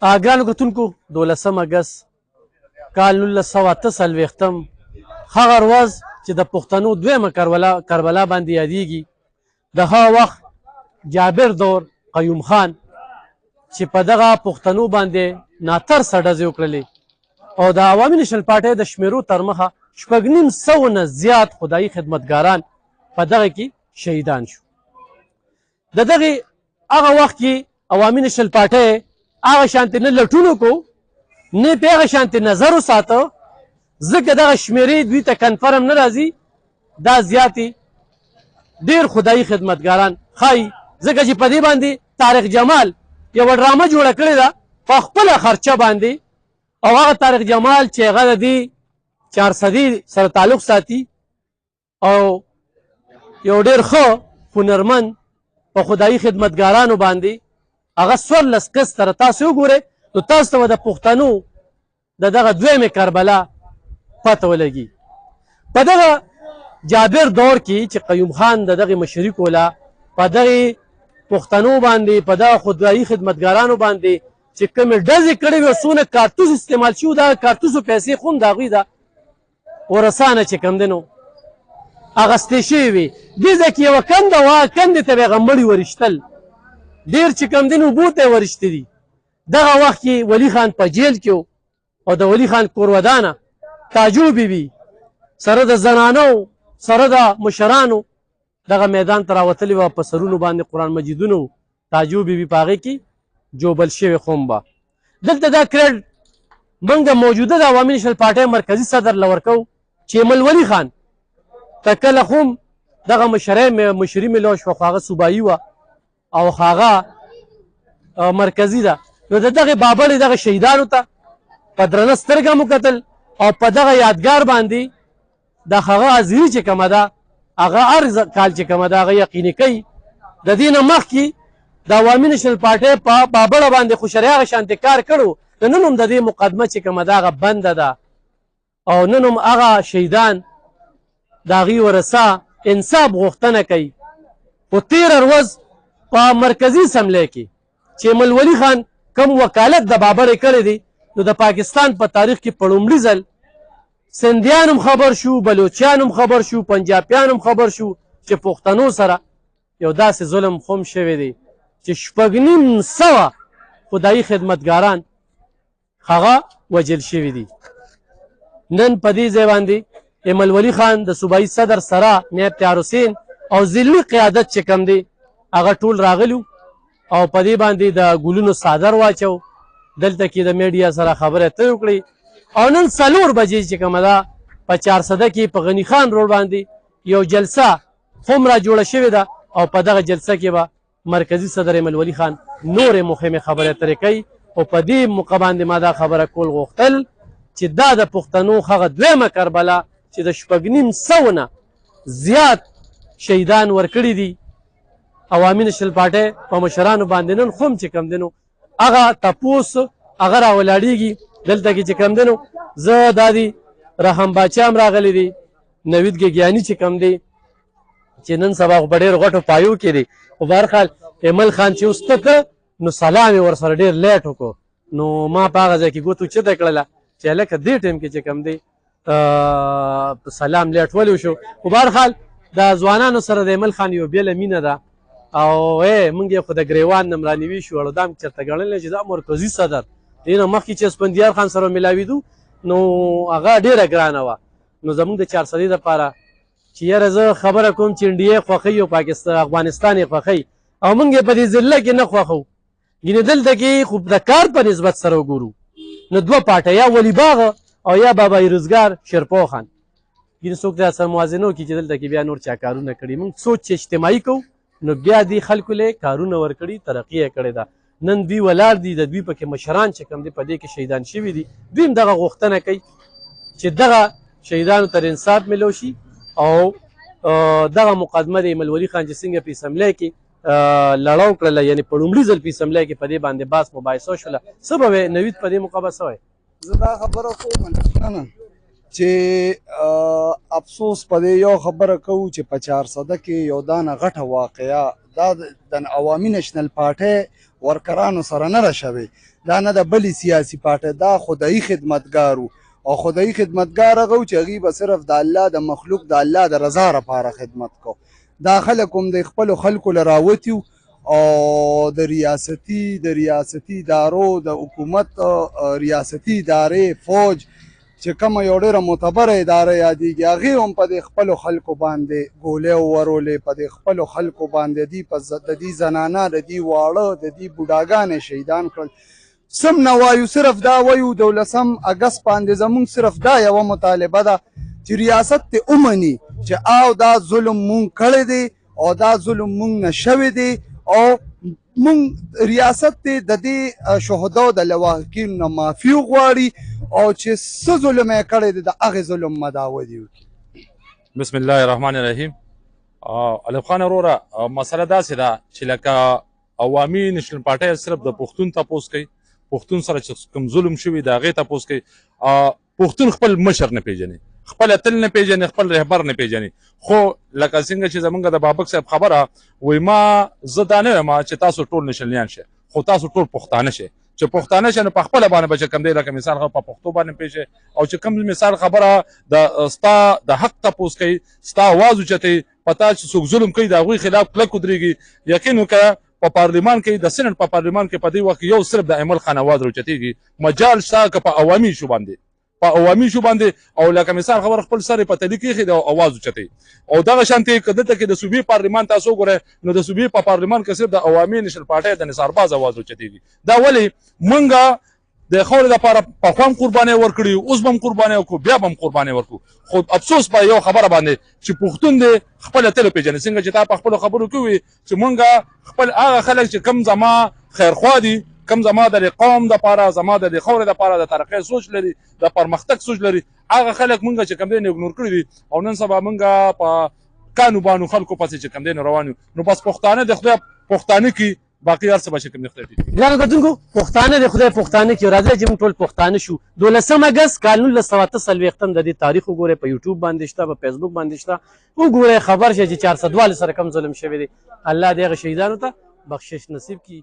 ګرانو کتونکو 12 اګست کال 1948 هغه ورځ چې د پښتنو دویمه کربلا باندې یادېږي. د هغه وخت جابر دور قیوم خان چې په دغه پښتنو باندې ناترسه ډزې وکړلې او د عوامي نېشنل پارټۍ د شمیرو تر مخه 950 نه زیات خدایي خدمتګاران په دغه کې شهیدان شو. د دغه هغه وخت کې عوامي نېشنل پارټۍ هغه شانتې نه لټون وکړو نه په هغه شانتې نظر وساته، ځکه دغه شمیرې دوی ته کنفرم نه راځي دا زیاتې ډېر خدایي خدمتګاران ښایي، ځکه چې په دې باندې طارق جمال یوه ډرامه جوړه کړې ده په خپله خرچه باندې، او هغه طارق جمال چې هغه د دې 400 سره تعلق ساتي او یو ډېر ښه هنرمند په خدایي خدمتګارانو باندې هغه 14 قسط سره تاسو وګورئ نو تاسو ته د پښتنو د دغه دویمې کربلا پته ولګي. په دغه جابر دور کې چې قیوم خان د دغه مشري کوله په دغه پښتنو باندې په دغه خدایي خدمتګارانو باندې چې کومې ډزې کړې وې څونه کارتوس استعمال شوي دغه کارتوسو پیسې خو هم د هغوی ده ورسانه چې کوم دی نو اخیستې شوې وې. دې ځای کې یوه کنده وه، کندې ته به یې غمبړي ورشتل ډېر چې کوم دی نو اوبو ته یې ورشتې دي. دغه وخت کې ولي خان په جیل کې او د ولي خان کورودانه تاجو بیبي سره د زنانو سره د مشرانو دغه میدان ته راوتلې وه، په سرونو باندې قرآن مجیدونو تاجو بیبي په هغې کې جوبل شوې خو هم به دلته دا کریډ موږ د موجوده د عوامي نېشنل پارټۍ مرکزي صدر له ورکوو چې ایمل ولي خان ته کله خو هم دغه مشري میلاو شوه خو هغه صوبایي وه او هغه مرکزي ده، نو د دغې بابړې دغه شهیدانو ته په درنه سترګه مو کتل او په دغه یادګار باندې د هغه حاضري چې کومه ده هغه هر کال چې کومه ده هغه یقیني کوي. د دې نه مخکې د عوامي نېشنل پارټۍ په بابړه باندې خو شرع هغه شانتې کار کړو، نن هم د دې مقدمه چې کومه ده هغه بنده ده او نن هم هغه شهیدان د هغې ورثه انصاف غوښتنه کوي. خو تېره ورځ په مرکزي اسمبلۍ کې چې ایمل ولي خان کم وکالت د بابړې کړی دی نو د پاکستان په تاریخ کې په لومړي ځل سندیان هم خبر شو، بلوچیان هم خبر شو، پنجابیان هم خبر شو چې پښتنو سره یو داسې ظلم خو هم شوی دی چې 950 خدایي خدمتګاران هغه وجل شوي دي. نن په دې ځای باندې ایمل ولي خان د صوبایي صدر سره نایب تیار حسین او ضلعي قیادت چې کوم دی هغه ټول راغلي او په دې باندې د ګلونو څادر واچو، دلته کې د میډیا سره خبرې اترې وکړې او نن 4 بجې چې کومه ده په 400 کې په غني خان روډ باندې یو جلسه هم را جوړه شوې ده او په دغه جلسه کې به مرکزي صدر ایمل ولي خان نورې مهمې خبرې اترې کوي. او په دې موقع باندې ما دا خبره کول غوښتل چې دا د پښتنو هغه دویمه کربلا چې د 950 نه زیات شهیدان ورکړي دي عوامي نېشنل پارټۍ په مشرانو باندې نن خو هم چې کوم دی نو هغه تپوس هغه راولاړېږي. دلته کې چې کوم دی نو زه دا دي رحم باچا هم راغلی دی، نوید ګیګیاني چې کوم دی چې نن سبا خو په ډېرو غټو پایو کې دی، خو بهرحال ایمل خان چې اوس ته نو سلام یې ورسره ډېر لیټ وکړو نو ما په هغه ځای کې ګوتو چته کړله چې هلکه دې ټایم کې چې کوم دی سلام لیټ ولې وشو. خو بهرحال د ځوانانو سره د ایمل خان یو بېله مینه ده او موږ یې خو د ګریوان نه مرانوي شو او دا چېرته ګڼلی چې دا مرکزي صدر دې نه مخکې چې اسفندیار خان سره ملاوېدو نو هغه ډېره ګرانه وه. نو زموږ د 400 دپاره چې یاره زه خبره کوم چې انډیا یې خوښوي او افغانستان یې خوښوي او موږ یې په دې ضلع کې نه خوښو، ګینې دلته کې خو د کار په نسبت سره وګورو نو 2 پارټۍ یا ولی باغ او یا بابای روزګار شیرپو خان، ګینې څوک د سره موازنه وکړي چې دلته کې بیا نور چا کارونه کړي. موږ سوچ چې اجتماعي کوو نو بیا دې خلکو له کارونه ورکړي، ترقي یې کړې ده. نن دوی ولاړ دي، د دوی پکې مشران چې کوم دي په دې کې شهیدان شوي دي، دوی هم دغه غوښتنه کوي چې دغه شهیدانو تر انصاف میلو شي او دغه مقدمه د ایمل ولي خان چې څنګه په اسمبلۍ کې لړاو کړله، یعنې په لومړي ځل په اسمبلۍ کې په دې باندې بحث مباحثه وشوله. څه به وایې نوید په دې موقع به څه وایې؟ زه دا خبره کوم چې افسوس په دې یو خبره کوو چې په 400 کې یو دانه غټه واقعه دا د عوامي نېشنل پارټۍ ورکرانو سره نه رشوي دا نه د بلې سیاسي پارټۍ دا خدایي خدمتګار وو او خدایي خدمتګار هغه و چې هغوی به صرف د الله د مخلوق د الله د رضا لپاره خدمت کو دا خلک هم د خپلو خلکو له راوتي او د ریاستي ادارو د حکومت ریاستي ادارې فوج چې کومه یو ډېره معتبره اداره یادېږي هغې هم په دې خپلو خلکو باندې ګولۍ وورولې په دې خپلو خلکو باندې د دې زنانه د دې واړه د دې بوډاګانې شهیدان کړل سم نه وایو صرف دا وایو 12 اګست باندې زمونږ صرف دا یوه مطالبه ده چې ریاست ته ومني چې او دا ظلم مونږ کړی دی او دا ظلم مونږ نه شوی دی او مونږ ریاست ته د دې شهداو د لواحقینو نه معافي وغواړي او چې څه ظلم یې کړی دی د هغې ظلم مداودي وکړي. بسم الله الرحمن الرحیم. الف خان وروره مسله داسې ده چې لکه عوامي نشنل پارټۍ صرف د پښتون تپوس کوي پښتون سره چې کوم ظلم شوي د هغې تپوس کوي پښتون خپل مشر نه پیژني خپل اتل نه پیژني خپل رهبر نه پیژني خو لکه څنګه چې زمونږ د بابک صاحب خبره وایي ما زه دا نه وایم چې تاسو ټول نشنلیان شئ خو تاسو ټول پښتانه شئ چې پښتانه شئ نو په خپله باندې به چې کوم دی لکه مثال په پښتو باندې پیژئ او چې کوم مثال خبره ستا د حق تپوس کوي ستا اواز اوچتوي په تا چې څوک ظلم کوي د هغوی خلاف کلک ودرېږي یقین وکړه په پارلمان کې د سینټ په پارلمان کې په دې وخت یو صرف د ایمل خان اواز راوچتېږي مجال شته که په عوامي شو باندې او لکه مثال خبر خپل سر په تلي کې د اواز اوچتوي او دغه شانتې که دلته کې د صوبې پارلمان تاسو وګورئ نو د صوبې په پارلمان کې صرف د عوامي نشنل پارټۍ د نثارباز اواز اوچتېږي دا ولې موږ د خاورې لپاره پخوا هم قربانۍ ورکړي اوس به هم قربانۍ ورکړو بیا به هم قربانۍ ورکړو خو افسوس په یو خبره باندې چې پښتون دی خپل اتل وپېژني څنګه چې تا په خپلو خبرو کې ووي چې موږ خپل هغه خلک چې کم زما خیرخوا دي کم زما د قوم دپاره زما د خاورې دپاره د ترقۍ سوچ لري د پرمختګ سوچ لري هغه خلک موږ چې کم دی اګنور کړي دي او نن سبا موږ په کانو بانو خلکو پسې چې کم دی روان یو نو بس پښتانه د خدای پښتانه کې باقي هر څه به چې کوم د خدای ټیټي ګرانو کتونکو پښتانه د خدای پښتانه کې راځئ چې موږ ټول پښتانه شو 12 اګست کال 1943 د دې تاریخ وګورئ په یوټیوب باندې شته په فیسبوک باندې شته وګورئ خبر شئ چې 412 سره کم ظلم شوی دی الله دې هغه شهیدانو ته بخشش نصیب کړي